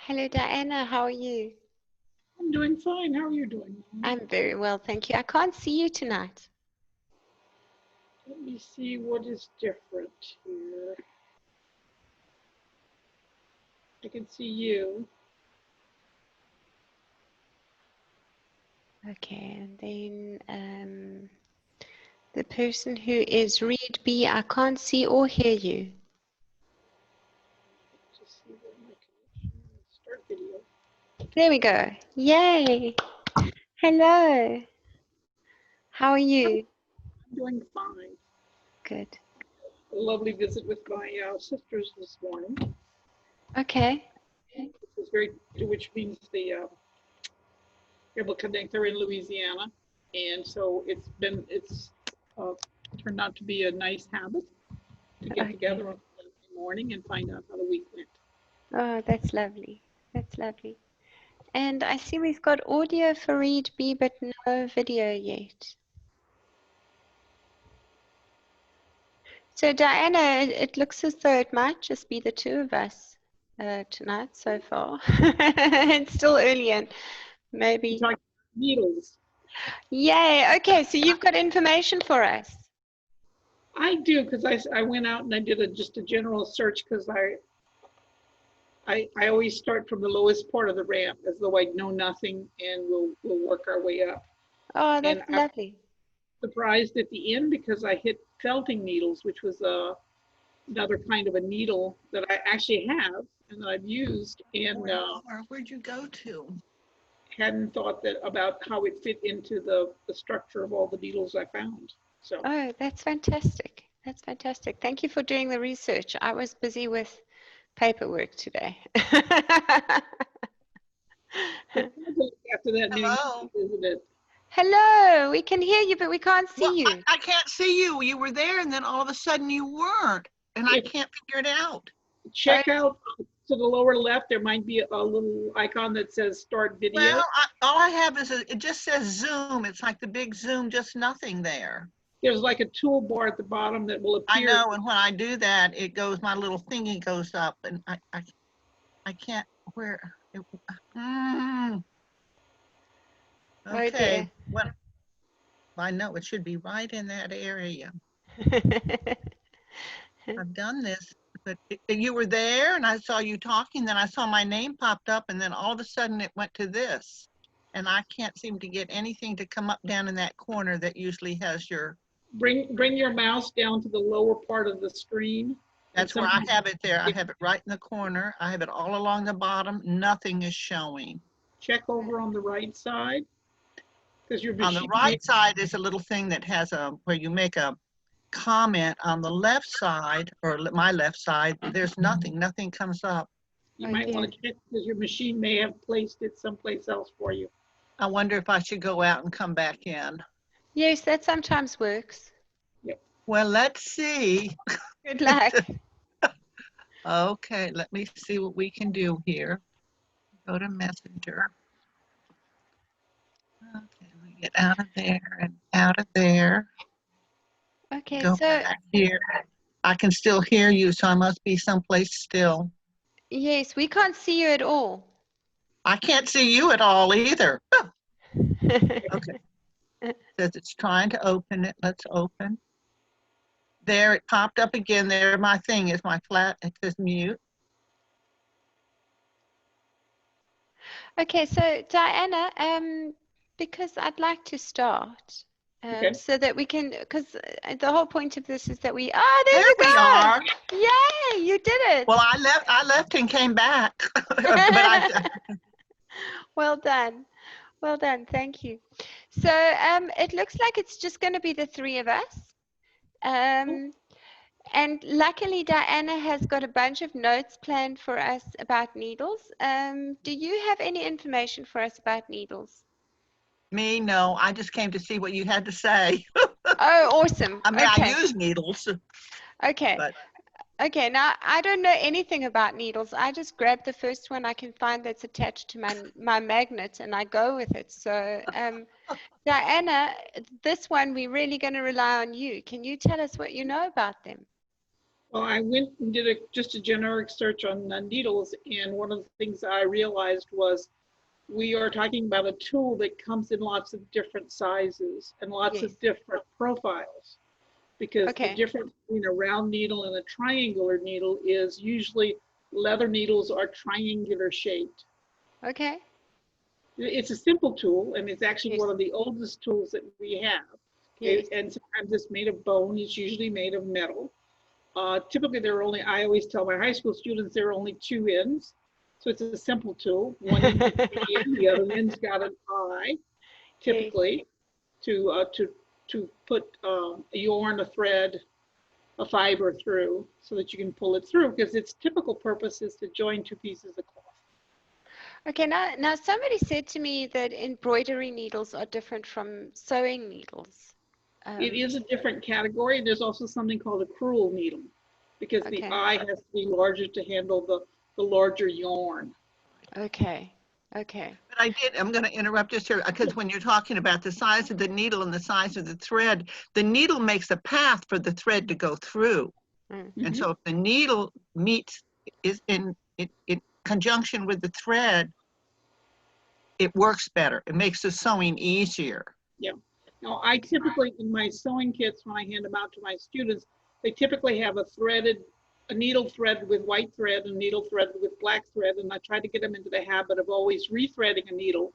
Hello, Diana. How are you? I'm doing fine. How are you doing, Melanie? I'm very well, thank you. I can't see you tonight. Let me see what is different here. I can see you. Okay, and then the person who is Reid B, I can't see or hear you. Just see what my connection is. Start video. There we go. Yay. Hello. How are I'm you? doing fine. Good. A lovely visit with my sisters this morning. Okay. This is which means the able to connect. They're in Louisiana, and so it's uh, turned out to be a nice habit to get Okay. together on Wednesday morning and find out how the week went. Oh, that's lovely. That's lovely. And I see we've got audio for Reid B, but no video yet. So Diana, it looks as though it might just be the two of us tonight so far. It's still early and We maybe. talked needles. Yay, okay, so you've got information for us. I do because I went out and I did just a general search because I always start from the lowest part of the ramp as though I know nothing and we'll work our way up. Oh, And that's I'm lovely. surprised at the end because I hit felting needles, which was another kind of a needle that I actually have and that I've used and Where'd you go to? hadn't thought that about how it fit into the structure of all the needles I found. So Oh, that's fantastic. That's fantastic. Thank you for doing the research. I was busy with paperwork today. after that many months, Hello. isn't it? Hello, we can hear you, but we can't Well, see you. I can't see you. You were there, and then all of a sudden you weren't, and I Yeah, can't figure it out. Oh, check out to the lower left. There might be a little icon that says start video. Well, all I have is it just says Zoom. It's like the big Zoom, just nothing there. There's like a toolbar at the bottom that will I appear. know, and when I do that, it goes. My little thingy goes up, and I can't. Where? Mm, oh okay. dear. What? I know it should be right in that area. I've done this, but you were there and I saw you talking, then I saw my name popped up and then all of a sudden it went to this. And I can't seem to get anything to come up down in that corner that usually has your, Bring your mouse down to the lower part of the screen. And that's where I sometimes have it there. I have it right in the corner. I have it all along the bottom. Nothing is showing. check over on the right side because your On the machine may, right side is a little thing that has where you make a comment. On the left side, or my left side, there's nothing comes up. you Oh might dear. want to check because your machine may have placed it someplace else for you. I wonder if I should go out and come back in. Yes, that sometimes works. Yep. Well, let's see. Good luck. Okay, let me see what we can do here. Go to Messenger. Okay, we get out of there and out of there. Okay, Go so back here. I can still hear you, so I must be someplace still. yes, we can't see you at all. I can't see you at all either. Okay, it says it's trying to open it. Let's open. There, it popped up again. There, my thing is my flat. It says mute. Okay, so Diana, because I'd like to start, Okay. so that we can, because the whole point of this is that we, oh, there There you we are. go. Yay, you did it. Well, I left and came back, but I. Well done. Well done. Thank you. So it looks like it's just going to be the three of us. And luckily, Diana has got a bunch of notes planned for us about needles. Do you have any information for us about needles? Me, no. I just came to see what you had to say. Oh, awesome. I mean, Okay. I use needles, Okay. but Okay. Now, I don't know anything about needles. I just grab the first one I can find that's attached to my magnet and I go with it. So, Diana, this one, we're really going to rely on you. Can you tell us what you know about them? Well, I went and did just a generic search on needles, and one of the things I realized was we are talking about a tool that comes in lots of different sizes and lots Yes. of different profiles, because the Okay. difference between a round needle and a triangular needle is usually leather needles are triangular shaped. Okay. It's a simple tool, and it's actually Yes. one of the oldest tools that we have. Yes. And sometimes it's made of bone, it's usually made of metal. Typically, there are only, I always tell my high school students, there are only two ends. So it's a simple tool. One end is in, the other end's got an eye, typically, to put a yarn, a thread, a fiber through so that you can pull it through, because its typical purpose is to join two pieces of cloth. Okay, now somebody said to me that embroidery needles are different from sewing needles. It is a different category. There's also something called a crewel needle, because the Okay. eye has to be larger to handle the larger yarn. Okay. Okay. But I'm going to interrupt just here, because when you're talking about the size of the needle and the size of the thread, the needle makes a path for the thread to go through. And so if the needle is in conjunction with the thread, it works better. It makes the sewing easier. Yeah. Now, I typically, in my sewing kits, when I hand them out to my students, they typically have a needle thread with white thread and needle thread with black thread. And I try to get them into the habit of always rethreading a needle,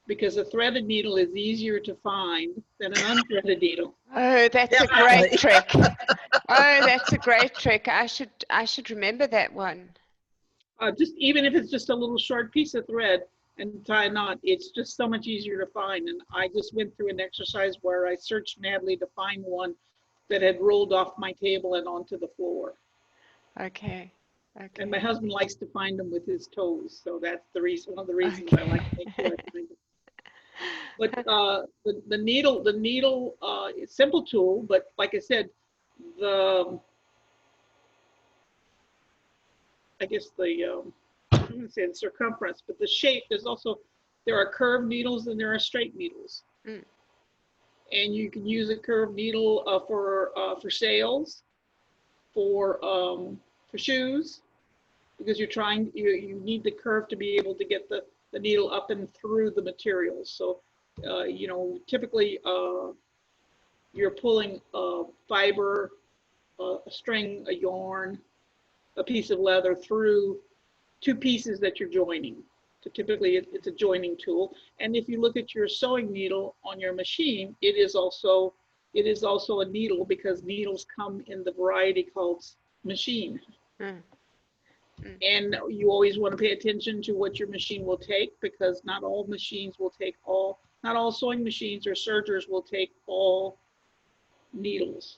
because a threaded needle is easier to find than an unthreaded needle. Oh, that's a great trick. Oh, that's a great trick. I should remember that one. Just even if it's just a little short piece of thread and tie a knot, it's just so much easier to find. And I just went through an exercise where I searched madly to find one that had rolled off my table and onto the floor. Okay. Okay. And my husband likes to find them with his toes, so that's the reason. One of the reasons I like to make sure I find them. But the needle, it's a simple tool, but like I said, I guess I'm going to say the circumference, but the shape, there are curved needles and there are straight needles. Mm. And you can use a curved needle for sails, for shoes, because you need the curve to be able to get the needle up and through the materials. So, typically you're pulling a fiber, a string, a yarn, a piece of leather through two pieces that you're joining. So typically it's a joining tool. And if you look at your sewing needle on your machine, it is also a needle, because needles come in the variety called machine. Mm. Mm. And you always want to pay attention to what your machine will take, because not all sewing machines or sergers will take all needles.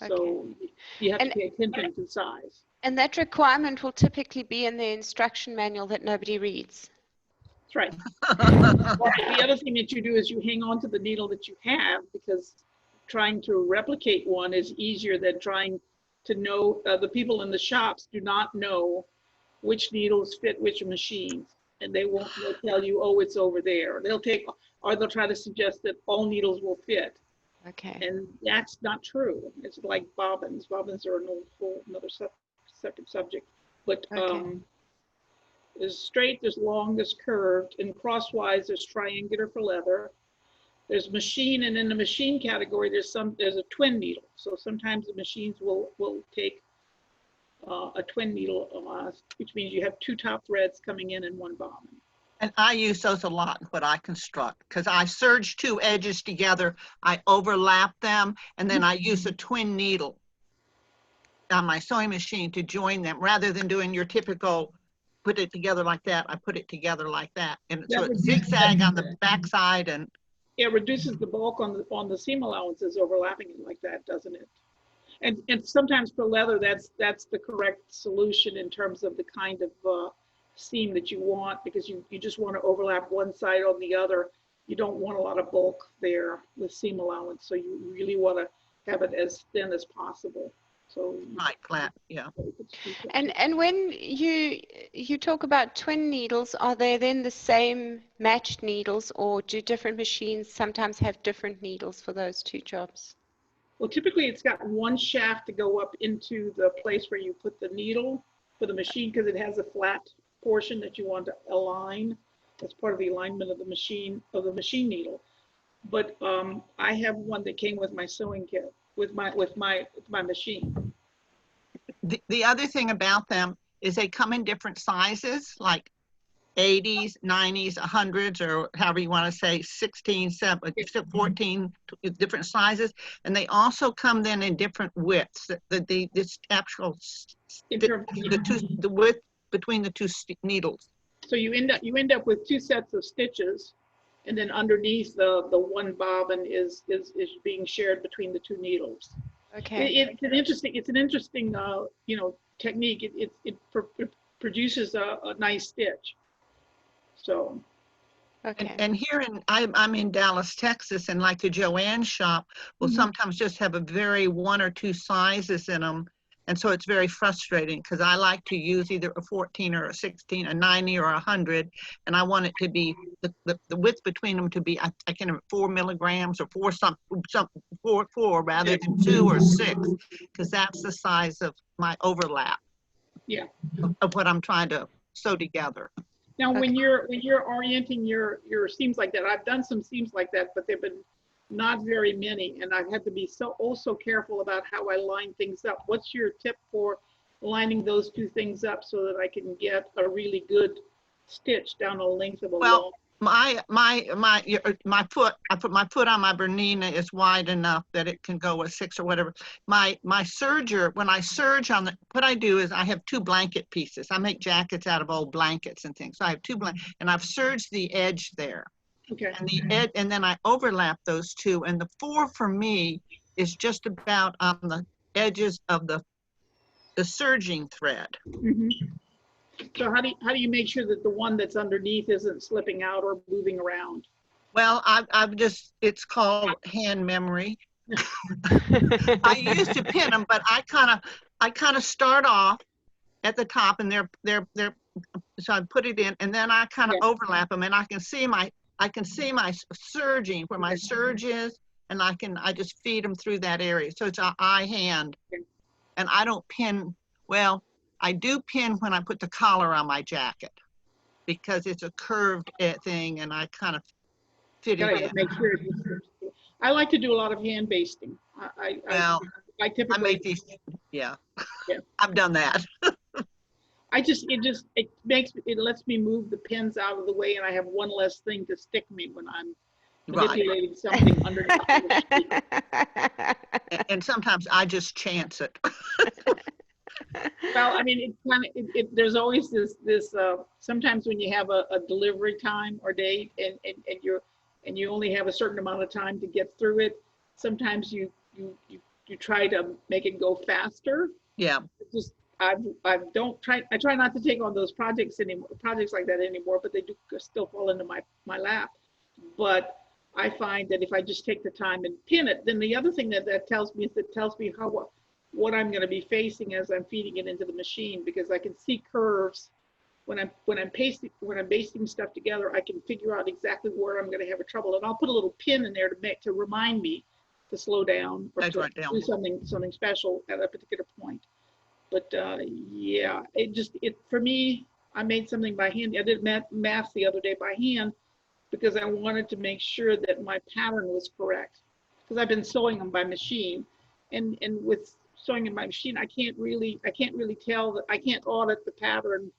Okay. So you have to pay attention to size. And that requirement will typically be in the instruction manual that nobody reads. That's right. The other thing that you do is you hang on to the needle that you have, because trying to replicate one is easier than trying to know. The people in the shops do not know which needles fit which machines, and they'll tell you, oh, it's over there. They'll try to suggest that all needles will fit. Okay. And that's not true. It's like bobbins. Bobbins are another separate subject. But there's straight, there's long, there's curved, and crosswise there's triangular for leather. There's machine, and in the machine category there's a twin needle. So sometimes the machines will take a twin needle, which means you have two top threads coming in and one bobbin. And I use those a lot in what I construct, because I serge two edges together, I overlap them, and then I use a twin needle on my sewing machine to join them, rather than doing your typical put it together like that. I put it together like that, and so it's zigzag on the back side, and it reduces the bulk on the seam allowances overlapping it like that, doesn't it? And sometimes for leather, that's the correct solution in terms of the kind of seam that you want, because you just want to overlap one side on the other. You don't want a lot of bulk there with seam allowance, so you really want to have it as thin as possible. So right, flat, yeah. And when you talk about twin needles, are they then the same matched needles, or do different machines sometimes have different needles for those two jobs? Well, typically it's got one shaft to go up into the place where you put the needle for the machine, because it has a flat portion that you want to align. That's part of the alignment of the machine needle. But I have one that came with my sewing kit, with my machine. The other thing about them is they come in different sizes, like 80s, 90s, 100s, or however you want to say, 16, 14, different sizes. And they also come then in different widths. This actual, the width between the two needles. So you end up with two sets of stitches, and then underneath the one bobbin is being shared between the two needles. Okay. It's an interesting you know, technique. It produces a nice stitch. So. Okay. And here I'm in Dallas, Texas, and like the Joanne shop will sometimes just have a very one or two sizes in them. And so it's very frustrating because I like to use either a 14 or a 16, a 90 or 100. And I want it to be, the width between them to be, I can have 4 milligrams or four rather than 2 or 6, because that's the size of my overlap. Yeah. Of what I'm trying to sew together. Now, when you're orienting your seams like that, I've done some seams like that, but they've been not very many, and I've had to be so careful about how I line things up. What's your tip for lining those two things up so that I can get a really good stitch down the length of a long? My foot, I put my foot on my Bernina is wide enough that it can go a 6 or whatever. My serger, when I serge on what I do is I have 2 blanket pieces. I make jackets out of old blankets and things. So I have 2 blankets, and I've serged the edge there. Okay. And the edge, and then I overlap those 2. And the 4 for me is just about on the edges of the serging thread. So how do you make sure that the one that's underneath isn't slipping out or moving around? Well, it's called hand memory. I used to pin them, but I kind of start off at the top, and they're so I put it in, and then I kind of overlap them, and I can see my serging, where my serge is, and I just feed them through that area. So it's a eye hand, and I don't pin. Well, I do pin when I put the collar on my jacket, because it's a curved thing, and I kind of fit it in. Make sure I like to do a lot of hand basting. I typically make these. Yeah. I've done that. It lets me move the pins out of the way, and I have one less thing to stick me when I'm manipulating something underneath the machine. And sometimes I just chance it. Well, I mean, there's always this sometimes when you have a delivery time or date, and you only have a certain amount of time to get through it, sometimes you try to make it go faster. Yeah. I try not to take on those projects like that anymore, but they do still fall into my lap. But I find that if I just take the time and pin it, then the other thing that tells me is it tells me what I'm going to be facing as I'm feeding it into the machine, because I can see curves when I'm basting stuff together. I can figure out exactly where I'm going to have a trouble, and I'll put a little pin in there to remind me to slow down or to do something special at a particular point. But yeah, for me, I made something by hand. I did math the other day by hand because I wanted to make sure that my pattern was correct, because I've been sewing them by machine, and with sewing in my machine, I can't really tell that I can't audit the pattern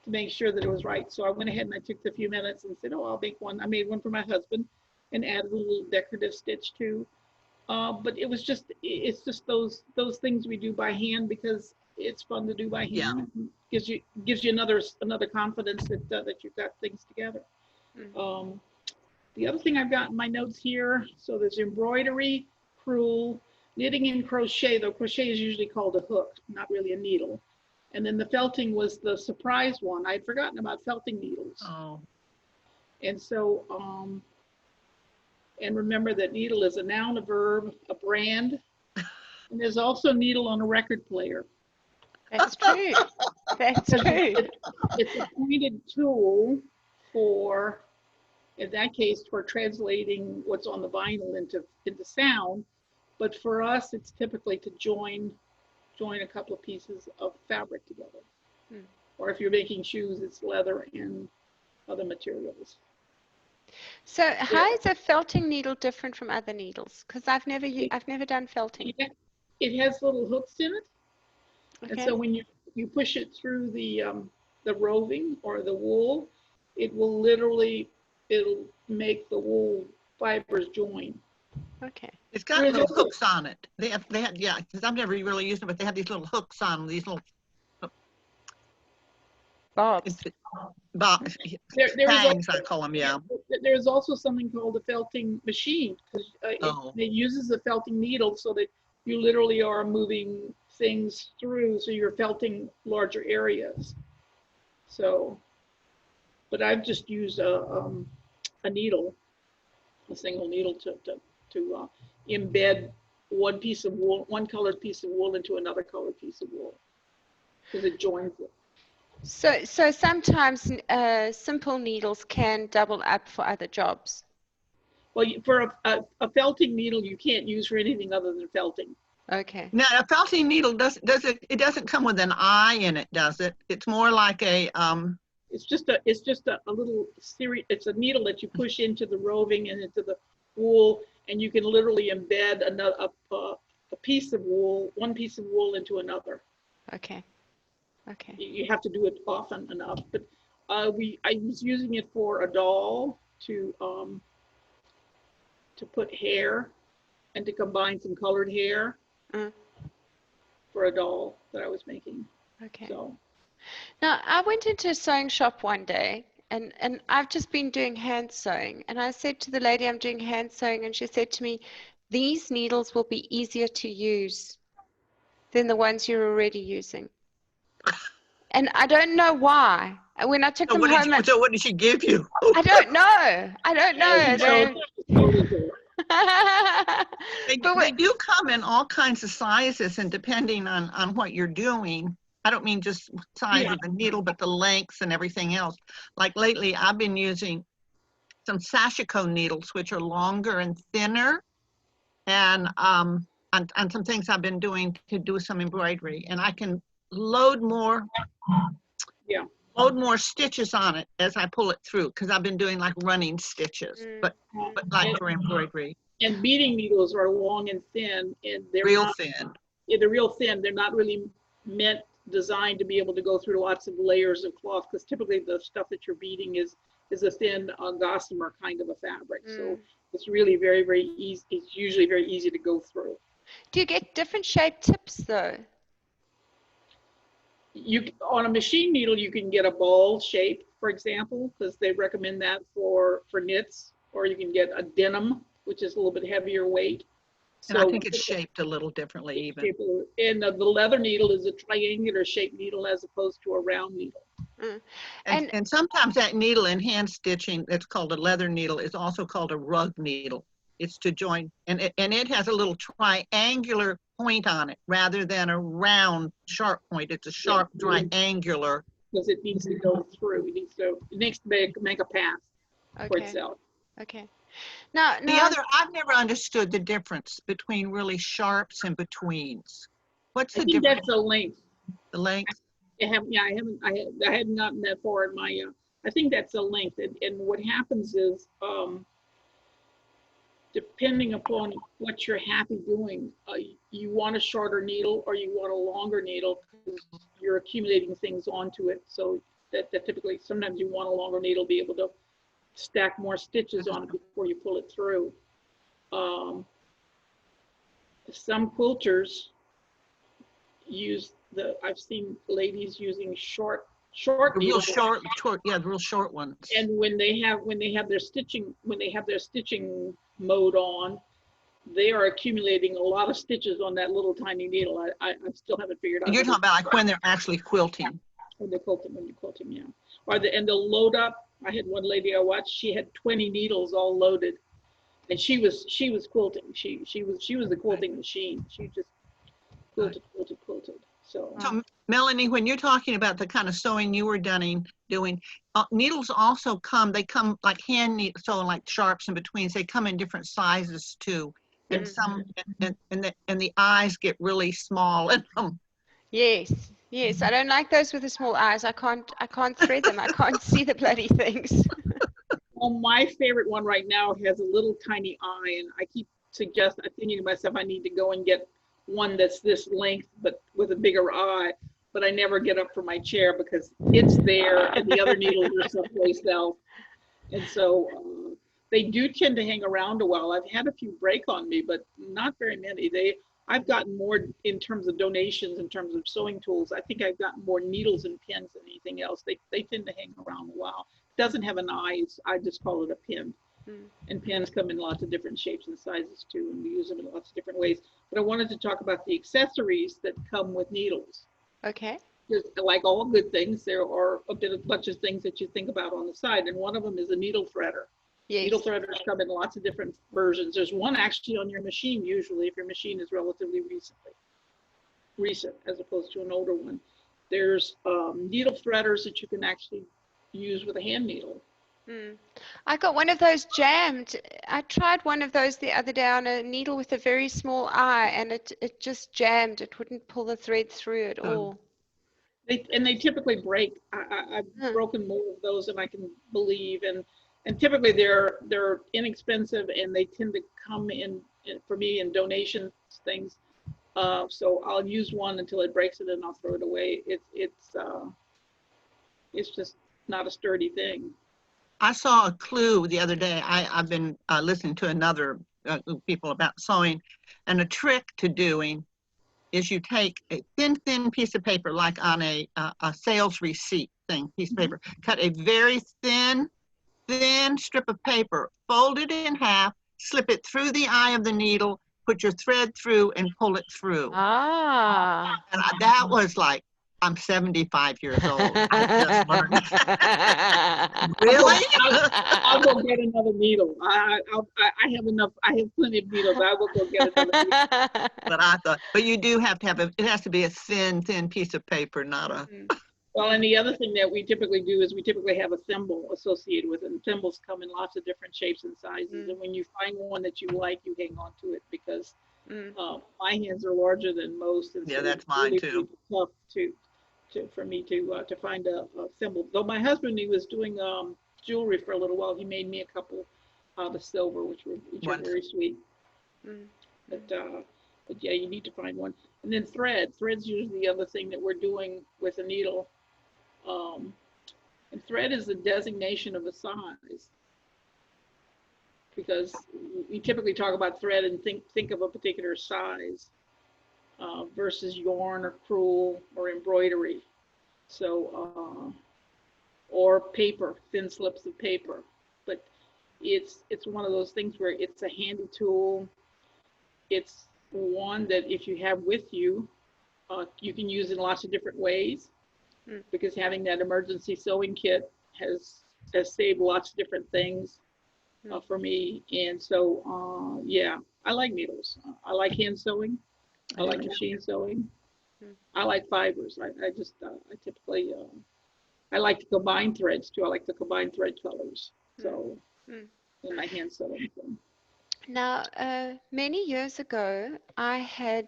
to make sure that it was right. So I went ahead and I took a few minutes and said, I'll make one. I made one for my husband and added a little decorative stitch too. But it's just those things we do by hand because it's fun to do by hand. Yeah. Gives you another confidence that you've got things together. The other thing I've got in my notes here, so there's embroidery, crewel, knitting and crochet, though crochet is usually called a hook, not really a needle. And then the felting was the surprise one. I'd forgotten about felting needles. Oh. And so, and remember that needle is a noun, a verb, a brand, and there's also needle on a record player. That's true. That's true. It's a pointed tool for, in that case, for translating what's on the vinyl into sound. But for us, it's typically to join a couple of pieces of fabric together. Hmm. Or if you're making shoes, it's leather and other materials. So how is a felting needle different from other needles? Because I've never done felting. Yeah, it has little hooks in it, and Okay. so when you push it through the roving or the wool, it'll make the wool fibers join. Okay. It's got little hooks on it. They have, yeah, because I've never really used them, but they have these little hooks on them, these little Bobs. bangs, I call them, yeah. There's also something called a felting machine, because it uses a felting needle so that you literally are moving things through, so you're felting larger areas. So, but I've just used a needle, a single needle to embed one piece of wool, one colored piece of wool into another colored piece of wool, because it joins it. So sometimes simple needles can double up for other jobs. Well, for a felting needle, you can't use for anything other than felting. Okay. Now, a felting needle it doesn't come with an eye in it, does it? It's more like a It's just a little series. It's a needle that you push into the roving and into the wool, and you can literally embed a piece of wool, one piece of wool into another. Okay. Okay. You have to do it often enough. But I was using it for a doll to put hair and to combine some colored hair for a doll that I was making. Okay. So now I went into a sewing shop one day, and I've just been doing hand sewing, and I said to the lady, I'm doing hand sewing, and she said to me, these needles will be easier to use than the ones you're already using. And I don't know why. When I took them home, so what did she give you? I don't know. They do come in all kinds of sizes, and depending on what you're doing, I don't mean just size of the needle, but the lengths and everything else. Like lately, I've been using some sashiko needles, which are longer and thinner, and on some things I've been doing to do some embroidery, and I can load more stitches on it as I pull it through, because I've been doing like running stitches, but like for embroidery. And beading needles are long and thin, and they're real thin. Yeah, they're real thin. They're not really designed to be able to go through lots of layers of cloth, because typically the stuff that you're beading is a thin gossamer kind of a fabric. So it's really very, very easy. It's usually very easy to go through. Do you get different shaped tips though? On a machine needle, you can get a ball shape, for example, because they recommend that for knits, or you can get a denim, which is a little bit heavier weight. And I think it's shaped a little differently even. And the leather needle is a triangular shaped needle as opposed to a round needle. And sometimes that needle in hand stitching, that's called a leather needle, is also called a rug needle. It's to join, and it has a little triangular point on it rather than a round sharp point. It's a sharp triangular. Because it needs to go through. It needs to make a path for itself. Okay. Now, I've never understood the difference between really sharps and betweens. What's the difference? I think that's a length. The length? I hadn't gotten that far in my, I think that's a length. And what happens is, depending upon what you're happy doing, you want a shorter needle or you want a longer needle, because you're accumulating things onto it. So that typically, sometimes you want a longer needle to be able to stack more stitches on it before you pull it through. Some quilters use I've seen ladies using short needles. The real short ones. And when they have their stitching mode on, they are accumulating a lot of stitches on that little tiny needle. I still haven't figured out. You're talking about like when they're actually quilting. When you're quilting, yeah. And they'll load up. I had one lady I watched. She had 20 needles all loaded, and she was quilting. She was the quilting machine. She just quilted. So Melanie, when you're talking about the kind of sewing you were doing, needles also come like hand needles, so like sharps and betweens. They come in different sizes too. and some, and the eyes get really small in them. Yes, yes. I don't like those with the small eyes. I can't thread them. I can't see the bloody things. Well, my favorite one right now has a little tiny eye, and I keep thinking to myself, I need to go and get one that's this length, but with a bigger eye. But I never get up from my chair because it's there, and the other needles are someplace else. And so they do tend to hang around a while. I've had a few break on me, but not very many. I've gotten more in terms of donations, in terms of sewing tools. I think I've gotten more needles and pins than anything else. They tend to hang around a while. It doesn't have an eye. I just call it a pin. And pins come in lots of different shapes and sizes too, and we use them in lots of different ways. But I wanted to talk about the accessories that come with needles. Okay. Just like all good things, there are a bunch of things that you think about on the side, and one of them is a needle threader. Yes. Needle threaders come in lots of different versions. There's one actually on your machine, usually, if your machine is relatively recent, as opposed to an older one. There's needle threaders that you can actually use with a hand needle. I got one of those jammed. I tried one of those the other day on a needle with a very small eye, and it just jammed. It wouldn't pull the thread through at all. They typically break. I've broken more of those than I can believe, and typically they're inexpensive, and they tend to come in for me in donation things. So I'll use one until it breaks it, and I'll throw it away. It's just not a sturdy thing. I saw a clue the other day. I've been listening to another people about sewing, and a trick to doing is you take a thin piece of paper, like on a sales receipt thing, piece of paper, cut a very thin strip of paper, fold it in half, slip it through the eye of the needle, put your thread through, and pull it through. Ah. And that was like, I'm 75 years old. I just learned. Really? I'll go get another needle. I have enough. I have plenty of needles. I will go get another needle. But you do have to have it has to be a thin piece of paper, not a. Well, and the other thing that we typically do is we typically have a thimble associated with it. And thimbles come in lots of different shapes and sizes. And when you find one that you like, you hang on to it, because my hands are larger than most. And yeah, so that's mine really, too. Really tough for me to find a thimble. Though my husband, he was doing jewelry for a little while. He made me a couple out of silver, which are very sweet. But yeah, you need to find one. And then thread's usually the other thing that we're doing with a needle. And thread is the designation of a size, because we typically talk about thread and think of a particular size versus yarn or crewel or embroidery. So, or paper, thin slips of paper. But it's one of those things where it's a handy tool. It's one that if you have with you, you can use in lots of different ways, because having that emergency sewing kit has saved lots of different things for me. And so, yeah, I like needles. I like hand sewing. I like machine sewing. I like fibers. I typically, I like to combine threads too. I like to combine thread colors. So, in my hand sewing. So. Now, many years ago, I had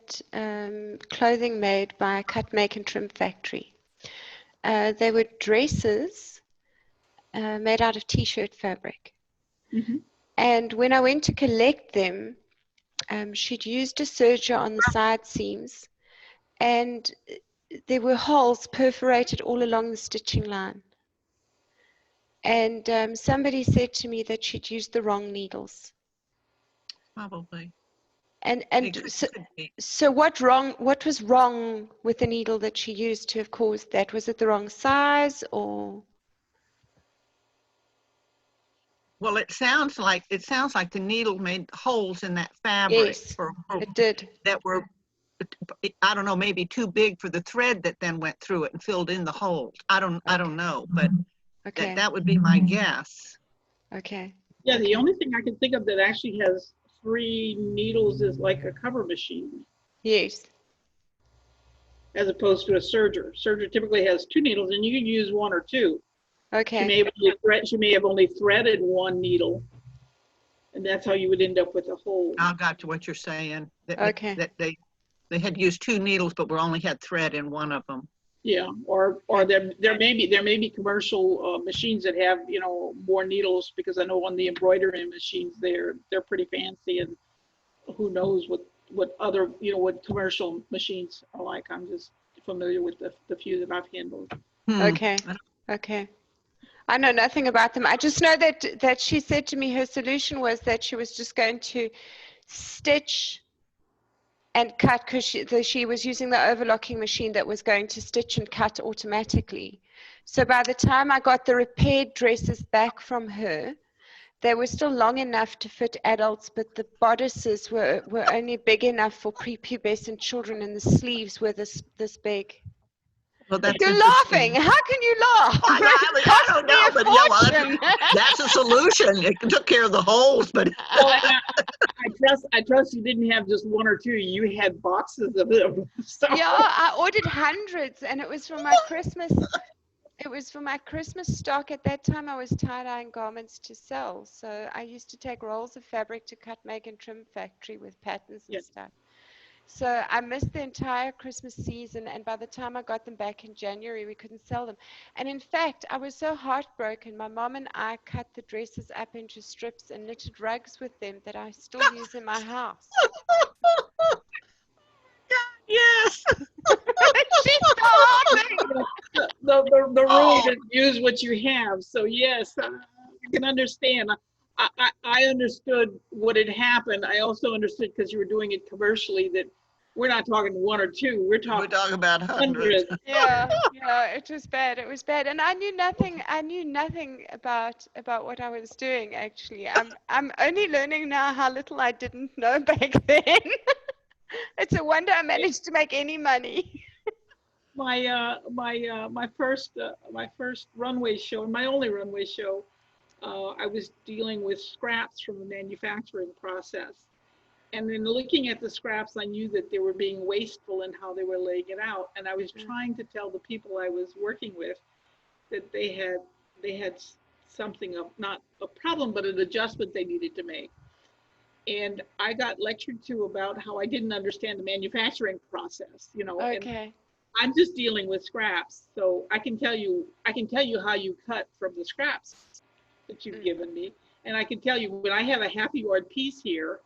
clothing made by a cut, make, and trim factory. They were dresses made out of t-shirt fabric. And when I went to collect them, she'd used a serger on the side seams, and there were holes perforated all along the stitching line. And somebody said to me that she'd used the wrong needles. Probably. And so what was wrong with the needle that she used to have caused that? Was it the wrong size, or? Well, it sounds like the needle made holes in that fabric. Yes, it did. That were, I don't know, maybe too big for the thread that then went through it and filled in the holes. I don't know, but that would be my guess. Okay. Yeah, the only thing I can think of that actually has 3 needles is like a cover machine. Yes. As opposed to a serger. Serger typically has 2 needles, and you can use 1 or 2. Okay. She may have only threaded 1 needle, And that's how you would end up with a hole. I got to what you're saying. Okay. That they had used 2 needles, but we only had thread in one of them. Yeah, or there may be commercial machines that have, you know, more needles, because I know on the embroidery machines they're pretty fancy, and who knows what other, you know, what commercial machines are like. I'm just familiar with the few that I've handled. Okay. Okay. I know nothing about them. I just know that she said to me her solution was that she was just going to stitch and cut, because she was using the overlocking machine that was going to stitch and cut automatically. So by the time I got the repaired dresses back from her, they were still long enough to fit adults, but the bodices were only big enough for prepubescent children, and the sleeves were this big. Well, that's You're interesting. laughing. How can you laugh? I don't know, but yeah, that's a solution. It took care of the holes, but Well, I trust you didn't have just 1 or 2. You had boxes of them. So. Yeah, I ordered hundreds, and it was for my Christmas. It was for my Christmas stock. At that time, I was tie-dyeing garments to sell. So I used to take rolls of fabric to cut, make, and trim factory with patterns and stuff. So I missed the entire Christmas season, and by the time I got them back in January, we couldn't sell them. And in fact, I was so heartbroken. My mom and I cut the dresses up into strips and knitted rugs with them that I still use in my house. yes. She's still laughing. The rule is use what you have. So yes, I can understand. I understood what had happened. I also understood, because you were doing it commercially, that we're not talking 1 or 2. We're talking about hundreds. Yeah, it was bad. It was bad, and I knew nothing. I knew nothing about what I was doing. Actually, I'm only learning now how little I didn't know back then. It's a wonder I managed to make any money. My first runway show, and my only runway show, I was dealing with scraps from the manufacturing process. And then looking at the scraps, I knew that they were being wasteful in how they were laying it out. And I was trying to tell the people I was working with that they had something of, not a problem, but an adjustment they needed to make. And I got lectured to about how I didn't understand the manufacturing process, you know. Okay. And I'm just dealing with scraps. So I can tell you how you cut from the scraps that you've given me. And I can tell you, when I have a happy yard piece here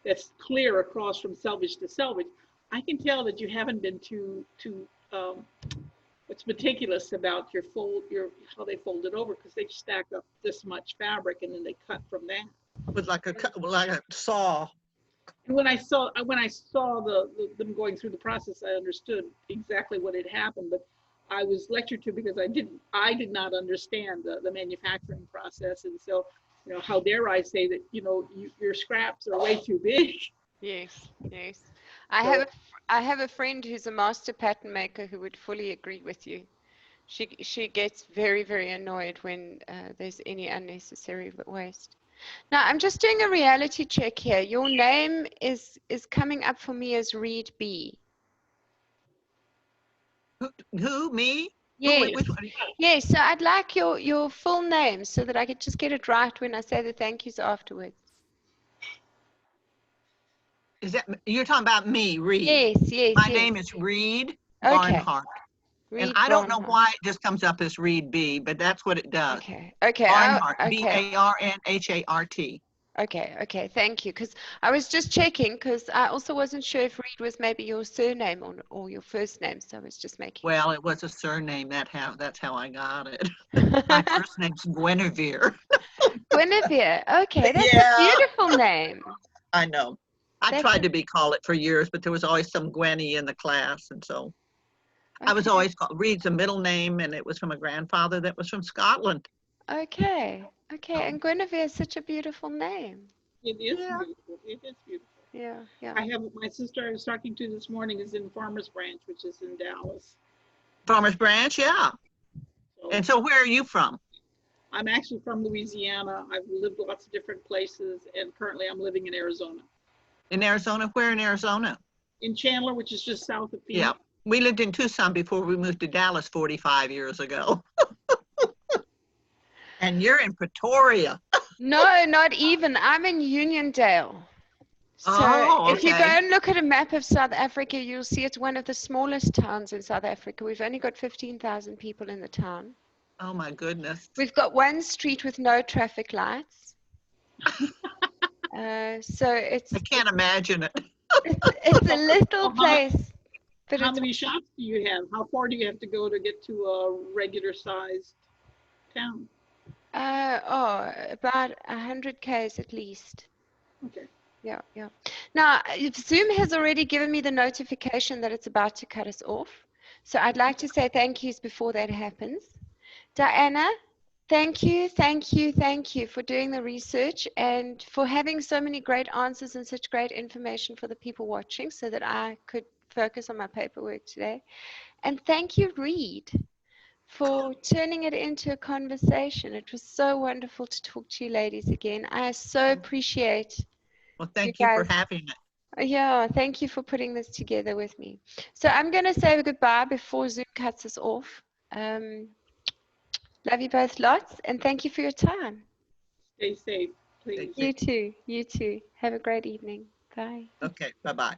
that's clear across from selvage to selvage, I can tell that you haven't been too what's meticulous about how they fold it over, because they stack up this much fabric and then they cut from that. With like a saw. And when I saw them going through the process, I understood exactly what had happened. But I was lectured to, because I did not understand the manufacturing process. And so, you know, how dare I say that, you know, your scraps are way too big. Yes. I have a friend who's a master pattern maker who would fully agree with you. She gets very, very annoyed when there's any unnecessary waste. Now, I'm just doing a reality check here. Your name is coming up for me as Reid B. Who, me? Yes. Which one? Yes, so I'd like your full name so that I could just get it right when I say the thank yous afterwards. Is that, you're talking about me, Reid? Yes. My name is Reid Barnhart. And I don't know why it just comes up as Reid B, but that's what it does. Okay. Barnhart, B-A-R-N-H-A-R-T. Okay, thank you. Because I was just checking, because I also wasn't sure if Reid was maybe your surname or your first name, so I was just making. Well, it was a surname. That's how I got it. My first name's Guinevere. Guinevere. Okay, that's a beautiful name. I know. I tried to be called it for years, but there was always some Gwenny in the class, and so I was always called Reid's a middle name, and it was from a grandfather that was from Scotland. Okay, and Guinevere is such a beautiful name. It is beautiful. It is beautiful. Yeah. I have my sister I was talking to this morning is in Farmers Branch, which is in Dallas. Farmers Branch, yeah. And so where are you from? I'm actually from Louisiana. I've lived lots of different places, and currently I'm living in Arizona. In Arizona? Where in Arizona? In Chandler, which is just south of Phoenix. Yeah. We lived in Tucson before we moved to Dallas 45 years ago. And you're in Pretoria. No, not even. I'm in Uniondale. So Oh, if you go okay. and look at a map of South Africa, you'll see it's one of the smallest towns in South Africa. We've only got 15,000 people in the town. Oh, my goodness. We've got one street with no traffic lights. So I can't imagine it. it's a little Well, place, but how it's many shops do you have? How far do you have to go to get to a regular sized town? about 100 k's at least. Okay. Yeah, yeah. Now, Zoom has already given me the notification that it's about to cut us off. So I'd like to say thank yous before that happens. Dianna, thank you, thank you, thank you for doing the research and for having so many great answers and such great information for the people watching so that I could focus on my paperwork today. And thank you, Reid, for turning it into a conversation. It was so wonderful to talk to you ladies again. I so appreciate Well, you thank you for guys. having it. Yeah, thank you for putting this together with me. So I'm going to say goodbye before Zoom cuts us off. Love you both lots, and thank you for your time. Stay safe, please. You too. You too. Have a great evening. Bye. Okay, bye-bye.